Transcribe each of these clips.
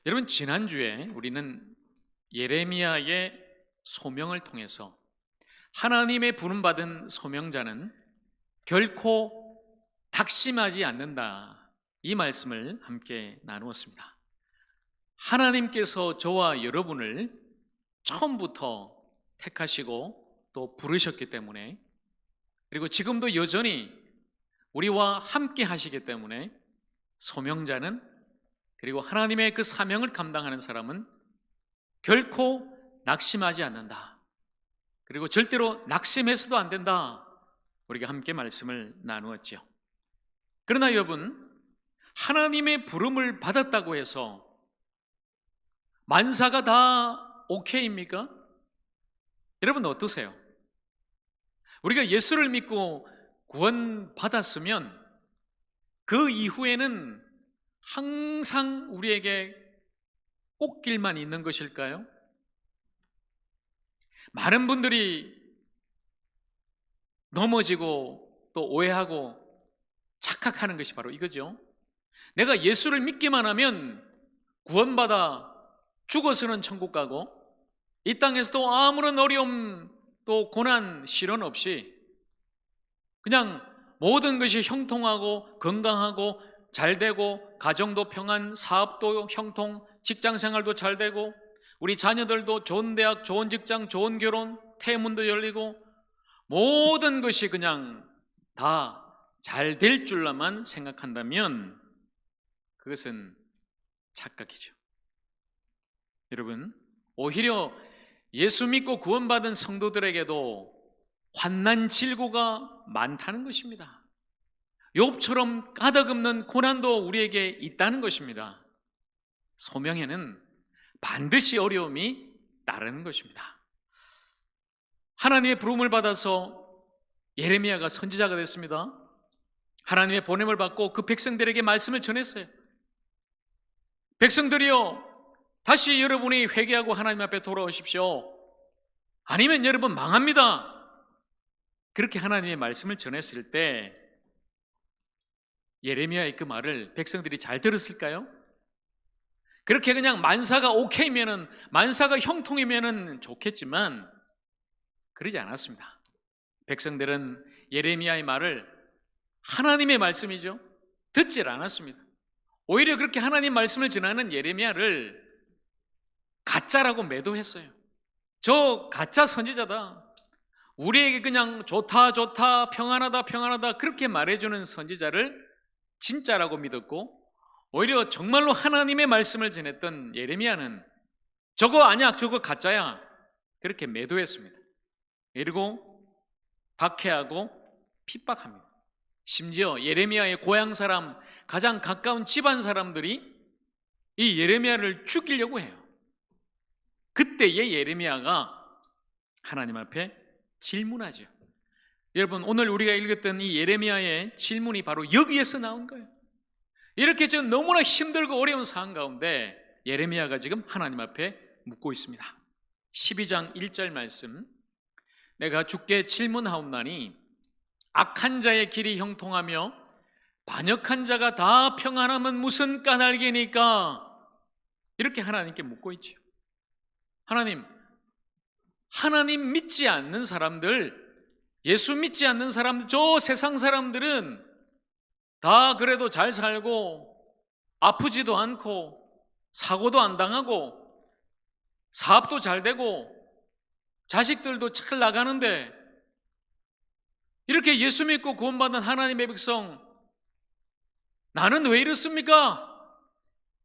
여러분, 지난주에 우리는 예레미야의 소명을 통해서 하나님의 부름받은 소명자는 결코 낙심하지 않는다, 이 말씀을 함께 나누었습니다. 하나님께서 저와 여러분을 처음부터 택하시고 또 부르셨기 때문에, 그리고 지금도 여전히 우리와 함께 하시기 때문에 소명자는, 그리고 하나님의 그 사명을 감당하는 사람은 결코 낙심하지 않는다, 그리고 절대로 낙심해서도 안 된다, 우리가 함께 말씀을 나누었죠. 그러나 여러분, 하나님의 부름을 받았다고 해서 만사가 다 오케이입니까? 여러분 어떠세요? 우리가 예수를 믿고 구원받았으면 그 이후에는 항상 우리에게 꽃길만 있는 것일까요? 많은 분들이 넘어지고 또 오해하고 착각하는 것이 바로 이거죠. 내가 예수를 믿기만 하면 구원받아 죽어서는 천국 가고 이 땅에서도 아무런 어려움 또 고난 시련 없이 그냥 모든 것이 형통하고 건강하고 잘 되고, 가정도 평안, 사업도 형통, 직장생활도 잘 되고, 우리 자녀들도 좋은 대학, 좋은 직장, 좋은 결혼, 태문도 열리고, 모든 것이 그냥 다 잘 될 줄로만 생각한다면 그것은 착각이죠. 여러분, 오히려 예수 믿고 구원받은 성도들에게도 환난 질고가 많다는 것입니다. 욥처럼 까닭없는 고난도 우리에게 있다는 것입니다. 소명에는 반드시 어려움이 따르는 것입니다. 하나님의 부름을 받아서 예레미야가 선지자가 됐습니다. 하나님의 보냄을 받고 그 백성들에게 말씀을 전했어요. 백성들이여, 다시 여러분이 회개하고 하나님 앞에 돌아오십시오. 아니면 여러분 망합니다. 그렇게 하나님의 말씀을 전했을 때 예레미야의 그 말을 백성들이 잘 들었을까요? 그렇게 그냥 만사가 오케이면은, 만사가 형통이면은 좋겠지만 그러지 않았습니다. 백성들은 예레미야의 말을, 하나님의 말씀이죠, 듣질 않았습니다. 오히려 그렇게 하나님 말씀을 전하는 예레미야를 가짜라고 매도했어요. 저 가짜 선지자다, 우리에게 그냥 좋다 좋다, 평안하다 평안하다, 그렇게 말해주는 선지자를 진짜라고 믿었고, 오히려 정말로 하나님의 말씀을 전했던 예레미야는 저거 아니야, 저거 가짜야, 그렇게 매도했습니다. 그리고 박해하고 핍박합니다. 심지어 예레미야의 고향 사람, 가장 가까운 집안 사람들이 이 예레미야를 죽이려고 해요. 그때의 예레미야가 하나님 앞에 질문하죠. 여러분, 오늘 우리가 읽었던 이 예레미야의 질문이 바로 여기에서 나온 거예요. 이렇게 지금 너무나 힘들고 어려운 상황 가운데 예레미야가 지금 하나님 앞에 묻고 있습니다. 12장 1절 말씀, 내가 주께 질문하옵나니 악한 자의 길이 형통하며 반역한 자가 다 평안하면 무슨 까닭이니까, 이렇게 하나님께 묻고 있죠. 하나님 믿지 않는 사람들, 예수 믿지 않는 사람들, 저 세상 사람들은 다 그래도 잘 살고 아프지도 않고 사고도 안 당하고 사업도 잘 되고 자식들도 잘 나가는데, 이렇게 예수 믿고 구원받은 하나님의 백성, 나는 왜 이렇습니까?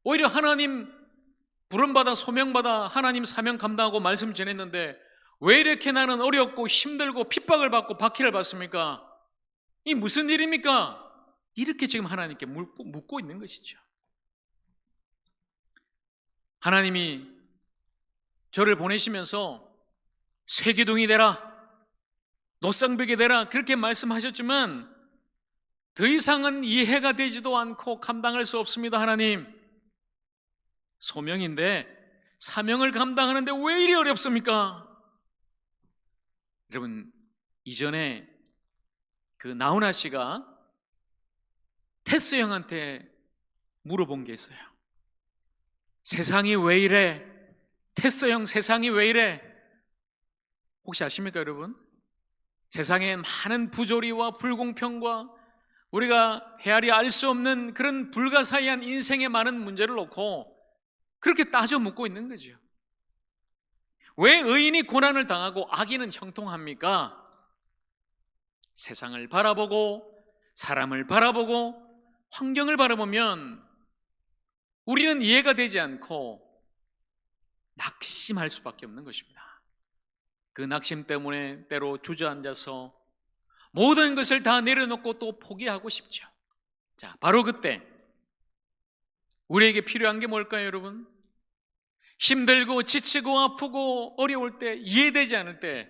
오히려 하나님 부름받아 소명받아 하나님 사명 감당하고 말씀 전했는데 왜 이렇게 나는 어렵고 힘들고 핍박을 받고 박해를 받습니까? 이 무슨 일입니까? 이렇게 지금 하나님께 묻고 있는 것이죠. 하나님이 저를 보내시면서 쇠기둥이 되라, 노쌍벽이 되라, 그렇게 말씀하셨지만 더 이상은 이해가 되지도 않고 감당할 수 없습니다. 하나님, 소명인데 사명을 감당하는데 왜 이리 어렵습니까? 여러분, 이전에 그 나훈아 씨가 테스 형한테 물어본 게 있어요. 세상이 왜 이래? 테스형 세상이 왜 이래? 혹시 아십니까, 여러분? 세상에 많은 부조리와 불공평과 우리가 헤아리 알 수 없는 그런 불가사의한 인생의 많은 문제를 놓고 그렇게 따져 묻고 있는 거죠. 왜 의인이 고난을 당하고 악인은 형통합니까? 세상을 바라보고 사람을 바라보고 환경을 바라보면 우리는 이해가 되지 않고 낙심할 수밖에 없는 것입니다. 그 낙심 때문에 때로 주저앉아서 모든 것을 다 내려놓고 또 포기하고 싶죠. 자, 바로 그때 우리에게 필요한 게 뭘까요, 여러분? 힘들고 지치고 아프고 어려울 때, 이해되지 않을 때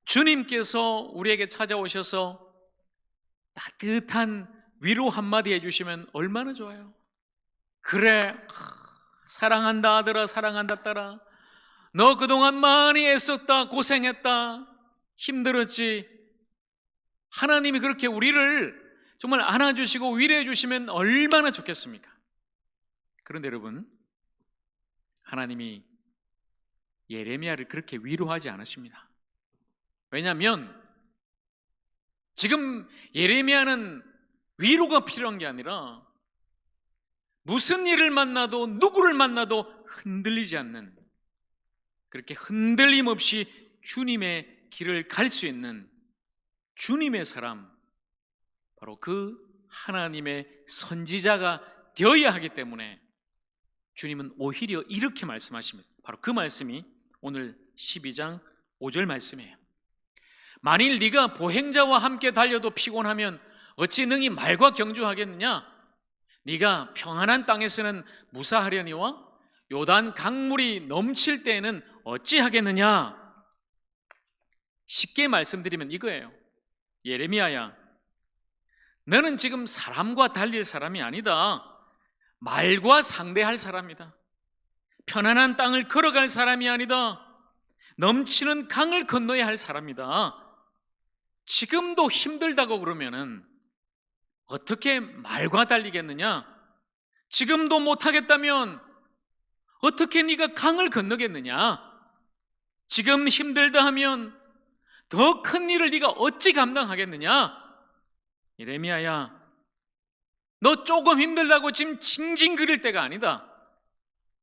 주님께서 우리에게 찾아오셔서 따뜻한 위로 한마디 해주시면 얼마나 좋아요. 그래, 사랑한다 아들아, 사랑한다 딸아, 너 그동안 많이 애썼다, 고생했다, 힘들었지. 하나님이 그렇게 우리를 정말 안아주시고 위로해 주시면 얼마나 좋겠습니까? 그런데 여러분, 하나님이 예레미야를 그렇게 위로하지 않으십니다. 왜냐하면 지금 예레미야는 위로가 필요한 게 아니라 무슨 일을 만나도 누구를 만나도 흔들리지 않는, 그렇게 흔들림 없이 주님의 길을 갈 수 있는 주님의 사람, 바로 그 하나님의 선지자가 되어야 하기 때문에 주님은 오히려 이렇게 말씀하십니다. 바로 그 말씀이 오늘 12장 5절 말씀이에요. 만일 네가 보행자와 함께 달려도 피곤하면 어찌 능히 말과 경주하겠느냐? 네가 평안한 땅에서는 무사하려니와 요단 강물이 넘칠 때에는 어찌하겠느냐? 쉽게 말씀드리면 이거예요. 예레미야야, 너는 지금 사람과 달릴 사람이 아니다. 말과 상대할 사람이다. 편안한 땅을 걸어갈 사람이 아니다. 넘치는 강을 건너야 할 사람이다. 지금도 힘들다고 그러면은 어떻게 말과 달리겠느냐? 지금도 못하겠다면 어떻게 네가 강을 건너겠느냐? 지금 힘들다 하면 더 큰 일을 네가 어찌 감당하겠느냐? 예레미야야, 너 조금 힘들다고 지금 징징거릴 때가 아니다.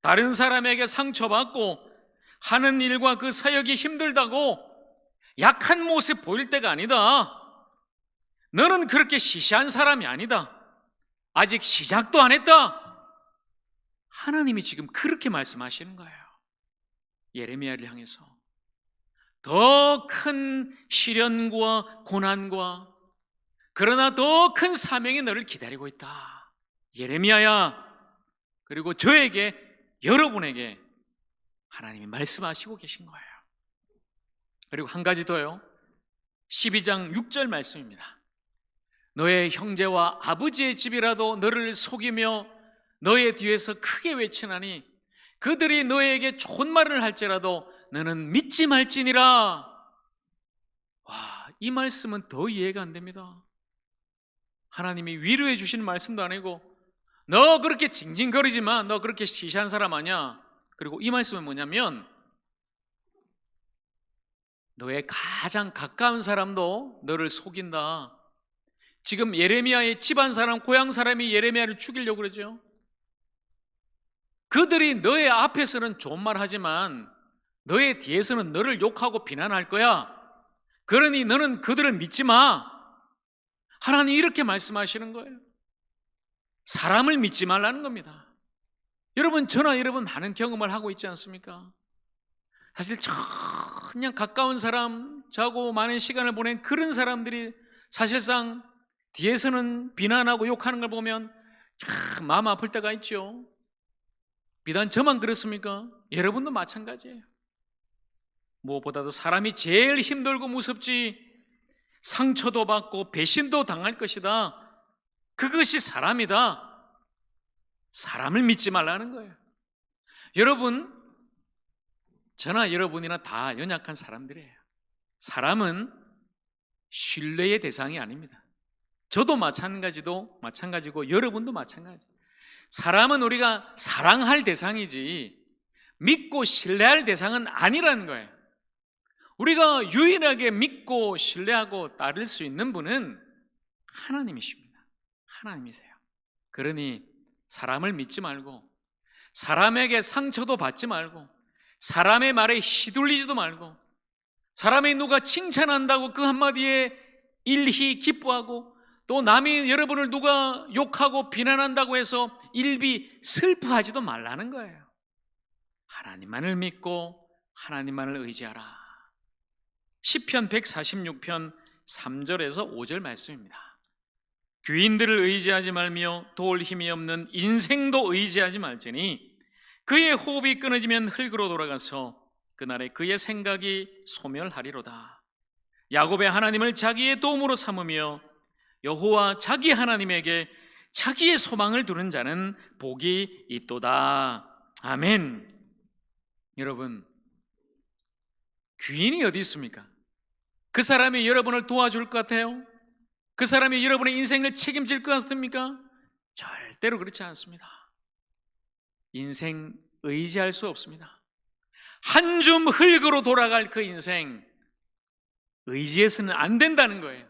다른 사람에게 상처받고 하는 일과 그 사역이 힘들다고 약한 모습 보일 때가 아니다. 너는 그렇게 시시한 사람이 아니다. 아직 시작도 안 했다. 하나님이 지금 그렇게 말씀하시는 거예요. 예레미야를 향해서 더 큰 시련과 고난과 그러나 더 큰 사명이 너를 기다리고 있다. 예레미야야, 그리고 저에게, 여러분에게 하나님이 말씀하시고 계신 거예요. 그리고 한 가지 더요. 12장 6절 말씀입니다. 너의 형제와 아버지의 집이라도 너를 속이며 너의 뒤에서 크게 외치나니 그들이 너에게 좋은 말을 할지라도 너는 믿지 말지니라. 와, 이 말씀은 더 이해가 안 됩니다. 하나님이 위로해 주시는 말씀도 아니고 너 그렇게 징징거리지 마, 너 그렇게 시시한 사람 아니야. 그리고 이 말씀은 뭐냐면 너의 가장 가까운 사람도 너를 속인다. 지금 예레미야의 집안 사람, 고향 사람이 예레미야를 죽이려고 그러죠. 그들이 너의 앞에서는 좋은 말 하지만 너의 뒤에서는 너를 욕하고 비난할 거야. 그러니 너는 그들을 믿지 마. 하나님 이렇게 말씀하시는 거예요. 사람을 믿지 말라는 겁니다. 여러분, 저나 여러분 많은 경험을 하고 있지 않습니까? 사실 그냥 가까운 사람, 저하고 많은 시간을 보낸 그런 사람들이 사실상 뒤에서는 비난하고 욕하는 걸 보면 참 마음 아플 때가 있죠. 비단 저만 그렇습니까? 여러분도 마찬가지예요. 무엇보다도 사람이 제일 힘들고 무섭지, 상처도 받고 배신도 당할 것이다. 그것이 사람이다. 사람을 믿지 말라는 거예요. 여러분, 저나 여러분이나 다 연약한 사람들이에요. 사람은 신뢰의 대상이 아닙니다. 저도 마찬가지고 여러분도 마찬가지. 사람은 우리가 사랑할 대상이지 믿고 신뢰할 대상은 아니라는 거예요. 우리가 유일하게 믿고 신뢰하고 따를 수 있는 분은 하나님이십니다. 하나님이세요. 그러니 사람을 믿지 말고, 사람에게 상처도 받지 말고, 사람의 말에 휘둘리지도 말고, 사람이 누가 칭찬한다고 그 한마디에 일히 기뻐하고, 또 남이 여러분을 누가 욕하고 비난한다고 해서 일비 슬퍼하지도 말라는 거예요. 하나님만을 믿고 하나님만을 의지하라. 시편 146편 3절에서 5절 말씀입니다. 귀인들을 의지하지 말며 도울 힘이 없는 인생도 의지하지 말지니 그의 호흡이 끊어지면 흙으로 돌아가서 그날에 그의 생각이 소멸하리로다. 야곱의 하나님을 자기의 도움으로 삼으며 여호와 자기 하나님에게 자기의 소망을 두는 자는 복이 있도다. 아멘. 여러분, 귀인이 어디 있습니까? 그 사람이 여러분을 도와줄 것 같아요? 그 사람이 여러분의 인생을 책임질 것 같습니까? 절대로 그렇지 않습니다. 인생 의지할 수 없습니다. 한 줌 흙으로 돌아갈 그 인생 의지해서는 안 된다는 거예요.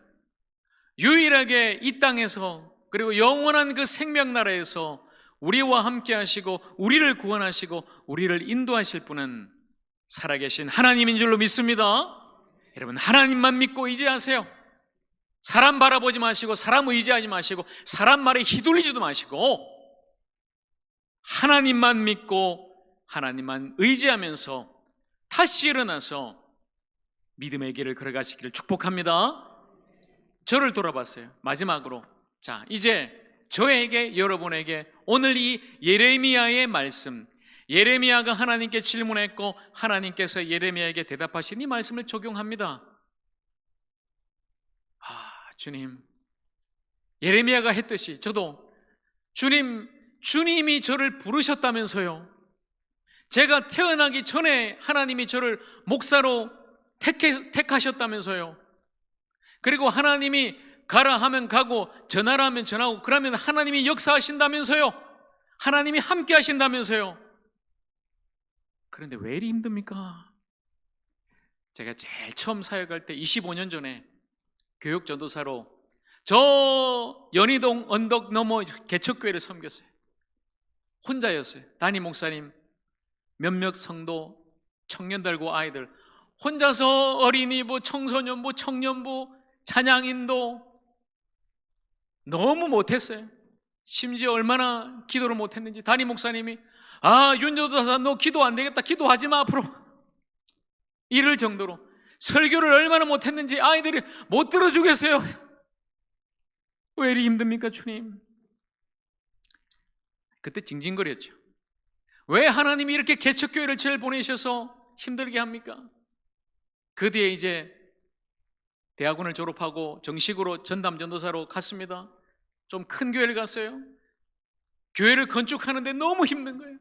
유일하게 이 땅에서, 그리고 영원한 그 생명나라에서 우리와 함께 하시고 우리를 구원하시고 우리를 인도하실 분은 살아계신 하나님인 줄로 믿습니다. 여러분, 하나님만 믿고 의지하세요. 사람 바라보지 마시고, 사람 의지하지 마시고, 사람 말에 휘둘리지도 마시고, 하나님만 믿고 하나님만 의지하면서 다시 일어나서 믿음의 길을 걸어가시기를 축복합니다. 저를 돌아봤어요. 마지막으로, 자, 이제 저에게, 여러분에게 오늘 이 예레미야의 말씀, 예레미야가 하나님께 질문했고 하나님께서 예레미야에게 대답하신 이 말씀을 적용합니다. 주님, 예레미야가 했듯이 저도 주님이 저를 부르셨다면서요. 제가 태어나기 전에 하나님이 저를 목사로 택하셨다면서요. 그리고 하나님이 가라 하면 가고 전하라 하면 전하고, 그러면 하나님이 역사하신다면서요. 하나님이 함께 하신다면서요. 그런데 왜 이리 힘듭니까? 제가 제일 처음 사역할 때 25년 전에 교육전도사로 저 연희동 언덕 너머 개척교회를 섬겼어요. 혼자였어요. 담임 목사님, 몇몇 성도, 청년들과 아이들 혼자서 어린이부, 청소년부, 청년부, 찬양인도 너무 못했어요. 심지어 얼마나 기도를 못했는지 담임 목사님이 윤전도사 너 기도 안 되겠다, 기도하지 마 앞으로, 이럴 정도로 설교를 얼마나 못했는지 아이들이 못 들어주겠어요. 왜 이리 힘듭니까 주님? 그때 징징거렸죠. 왜 하나님이 이렇게 개척교회를 저를 보내셔서 힘들게 합니까? 그 뒤에 이제 대학원을 졸업하고 정식으로 전담 전도사로 갔습니다. 좀 큰 교회를 갔어요. 교회를 건축하는데 너무 힘든 거예요.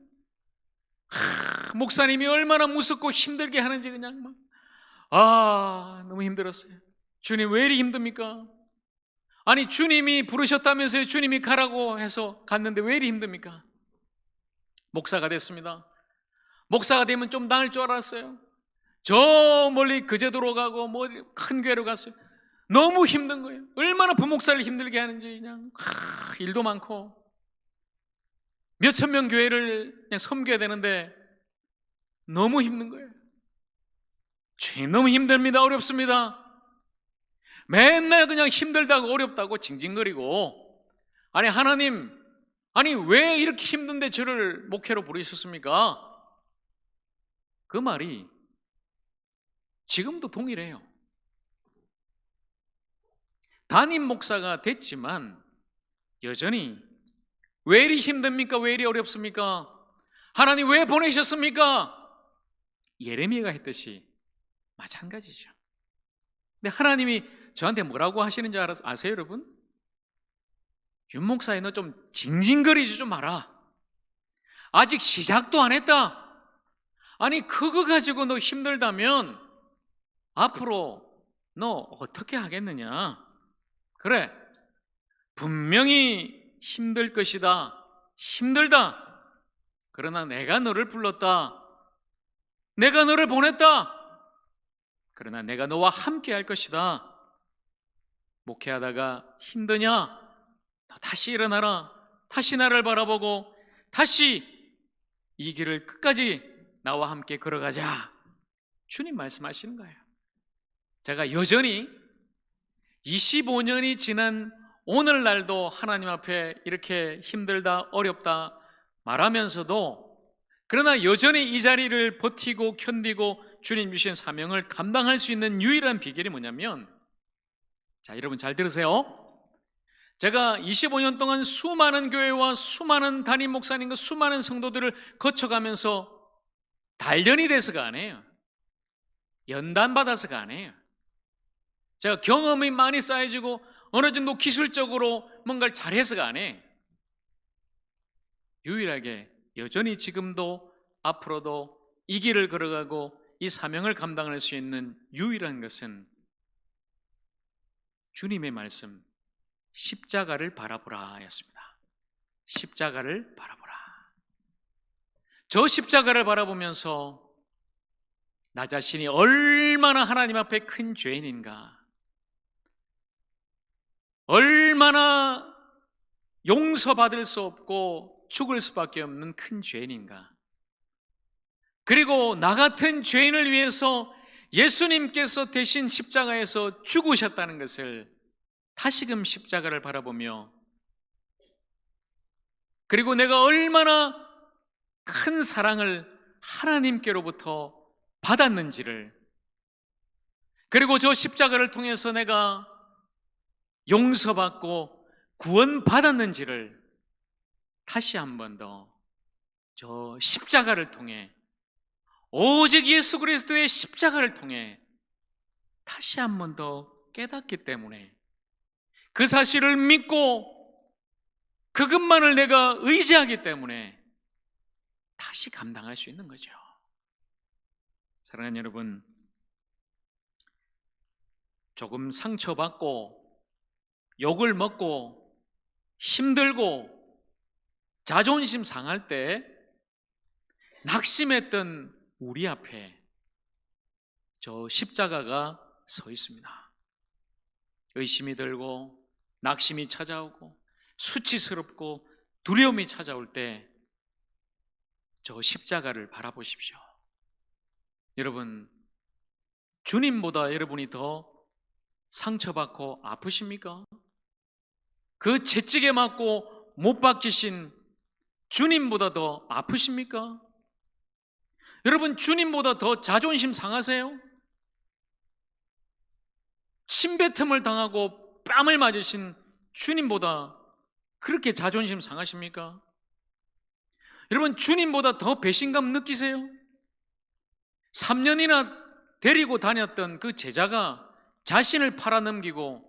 목사님이 얼마나 무섭고 힘들게 하는지 그냥 너무 힘들었어요. 주님 왜 이리 힘듭니까? 아니 주님이 부르셨다면서요. 주님이 가라고 해서 갔는데 왜 이리 힘듭니까? 목사가 됐습니다. 목사가 되면 좀 나을 줄 알았어요. 저 멀리 그제도로 가고 큰 교회로 갔어요. 너무 힘든 거예요. 얼마나 부목사를 힘들게 하는지 그냥 일도 많고 몇천 명 교회를 그냥 섬겨야 되는데 너무 힘든 거예요. 주님 너무 힘듭니다. 어렵습니다. 맨날 그냥 힘들다고 어렵다고 징징거리고, 아니 하나님, 아니 왜 이렇게 힘든데 저를 목회로 부르셨습니까? 그 말이 지금도 동일해요. 담임 목사가 됐지만 여전히 왜 이리 힘듭니까? 왜 이리 어렵습니까? 하나님 왜 보내셨습니까? 예레미야가 했듯이 마찬가지죠. 근데 하나님이 저한테 뭐라고 하시는지 아세요 여러분? 윤 목사님 너 좀 징징거리지 좀 마라. 아직 시작도 안 했다. 아니 그거 가지고 너 힘들다면 앞으로 너 어떻게 하겠느냐? 그래, 분명히 힘들 것이다. 힘들다. 그러나 내가 너를 불렀다. 내가 너를 보냈다. 그러나 내가 너와 함께 할 것이다. 목회하다가 힘드냐? 너 다시 일어나라. 다시 나를 바라보고 다시 이 길을 끝까지 나와 함께 걸어가자. 주님 말씀하시는 거예요. 제가 여전히 25년이 지난 오늘날도 하나님 앞에 이렇게 힘들다, 어렵다 말하면서도 그러나 여전히 이 자리를 버티고 견디고 주님 주신 사명을 감당할 수 있는 유일한 비결이 뭐냐면, 자, 여러분 잘 들으세요. 제가 25년 동안 수많은 교회와 수많은 담임 목사님과 수많은 성도들을 거쳐가면서 단련이 돼서가 아니에요. 연단받아서가 아니에요. 제가 경험이 많이 쌓여지고 어느 정도 기술적으로 뭔가를 잘해서가 아니에요. 유일하게 여전히 지금도 앞으로도 이 길을 걸어가고 이 사명을 감당할 수 있는 유일한 것은 주님의 말씀, 십자가를 바라보라 였습니다. 십자가를 바라보라. 저 십자가를 바라보면서 나 자신이 얼마나 하나님 앞에 큰 죄인인가, 얼마나 용서받을 수 없고 죽을 수밖에 없는 큰 죄인인가, 그리고 나 같은 죄인을 위해서 예수님께서 대신 십자가에서 죽으셨다는 것을 다시금 십자가를 바라보며, 그리고 내가 얼마나 큰 사랑을 하나님께로부터 받았는지를, 그리고 저 십자가를 통해서 내가 용서받고 구원받았는지를 다시 한 번 더 저 십자가를 통해, 오직 예수 그리스도의 십자가를 통해 다시 한 번 더 깨닫기 때문에, 그 사실을 믿고 그것만을 내가 의지하기 때문에 다시 감당할 수 있는 거죠. 사랑하는 여러분, 조금 상처받고 욕을 먹고 힘들고 자존심 상할 때 낙심했던 우리 앞에 저 십자가가 서 있습니다. 의심이 들고 낙심이 찾아오고 수치스럽고 두려움이 찾아올 때 저 십자가를 바라보십시오. 여러분, 주님보다 여러분이 더 상처받고 아프십니까? 그 채찍에 맞고 못 박히신 주님보다 더 아프십니까? 여러분, 주님보다 더 자존심 상하세요? 침뱉음을 당하고 뺨을 맞으신 주님보다 그렇게 자존심 상하십니까? 여러분, 주님보다 더 배신감 느끼세요? 3년이나 데리고 다녔던 그 제자가 자신을 팔아넘기고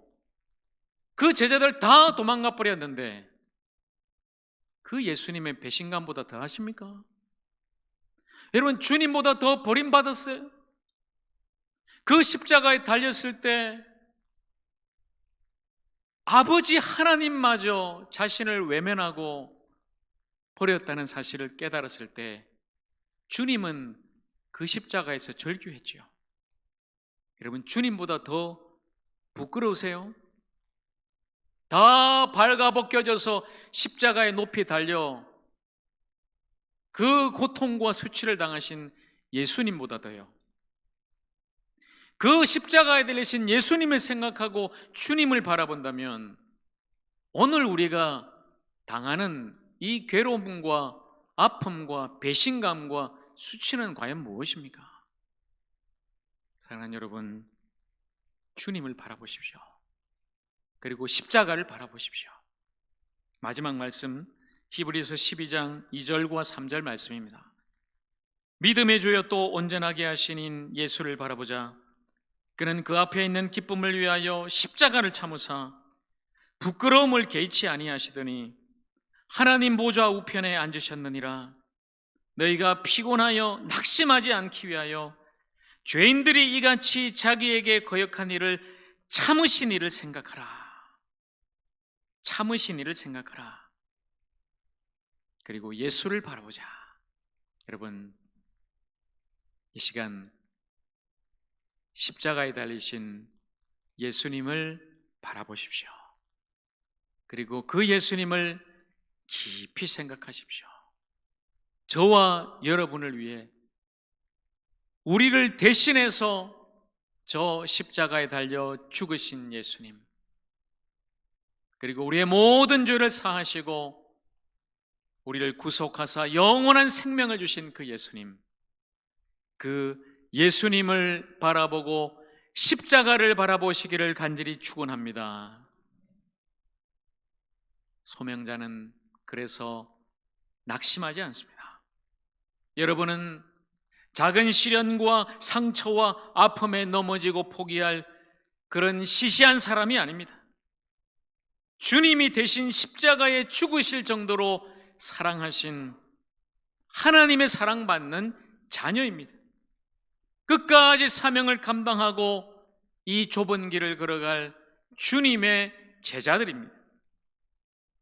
그 제자들 다 도망가 버렸는데 그 예수님의 배신감보다 더 하십니까? 여러분, 주님보다 더 버림받았어요? 그 십자가에 달렸을 때 아버지 하나님마저 자신을 외면하고 버렸다는 사실을 깨달았을 때 주님은 그 십자가에서 절규했죠. 여러분, 주님보다 더 부끄러우세요? 다 발가벗겨져서 십자가에 높이 달려 그 고통과 수치를 당하신 예수님보다 더요. 그 십자가에 달리신 예수님을 생각하고 주님을 바라본다면 오늘 우리가 당하는 이 괴로움과 아픔과 배신감과 수치는 과연 무엇입니까? 사랑하는 여러분, 주님을 바라보십시오. 그리고 십자가를 바라보십시오. 마지막 말씀, 히브리서 12장 2절과 3절 말씀입니다. 믿음의 주여 또 온전하게 하신 예수를 바라보자. 그는 그 앞에 있는 기쁨을 위하여 십자가를 참으사 부끄러움을 개의치 아니하시더니 하나님 보좌 우편에 앉으셨느니라. 너희가 피곤하여 낙심하지 않기 위하여 죄인들이 이같이 자기에게 거역한 일을 참으신 일을 생각하라. 참으신 일을 생각하라. 그리고 예수를 바라보자. 여러분, 이 시간 십자가에 달리신 예수님을 바라보십시오. 그리고 그 예수님을 깊이 생각하십시오. 저와 여러분을 위해 우리를 대신해서 저 십자가에 달려 죽으신 예수님, 그리고 우리의 모든 죄를 사하시고 우리를 구속하사 영원한 생명을 주신 그 예수님, 그 예수님을 바라보고 십자가를 바라보시기를 간절히 축원합니다. 소명자는 그래서 낙심하지 않습니다. 여러분은 작은 시련과 상처와 아픔에 넘어지고 포기할 그런 시시한 사람이 아닙니다. 주님이 대신 십자가에 죽으실 정도로 사랑하신 하나님의 사랑받는 자녀입니다. 끝까지 사명을 감당하고 이 좁은 길을 걸어갈 주님의 제자들입니다.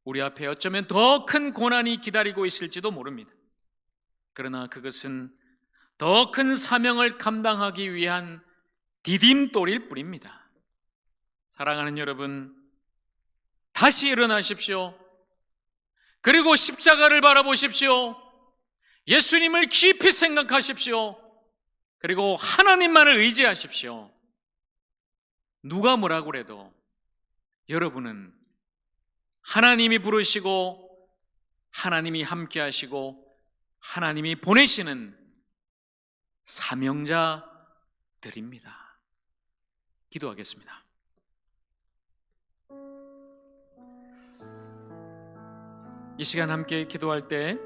우리 앞에 어쩌면 더 큰 고난이 기다리고 있을지도 모릅니다. 그러나 그것은 더 큰 사명을 감당하기 위한 디딤돌일 뿐입니다. 사랑하는 여러분, 다시 일어나십시오. 그리고 십자가를 바라보십시오. 예수님을 깊이 생각하십시오. 그리고 하나님만을 의지하십시오. 누가 뭐라고 그래도 여러분은 하나님이 부르시고 하나님이 함께 하시고 하나님이 보내시는 사명자들입니다. 기도하겠습니다. 이 시간 함께 기도할 때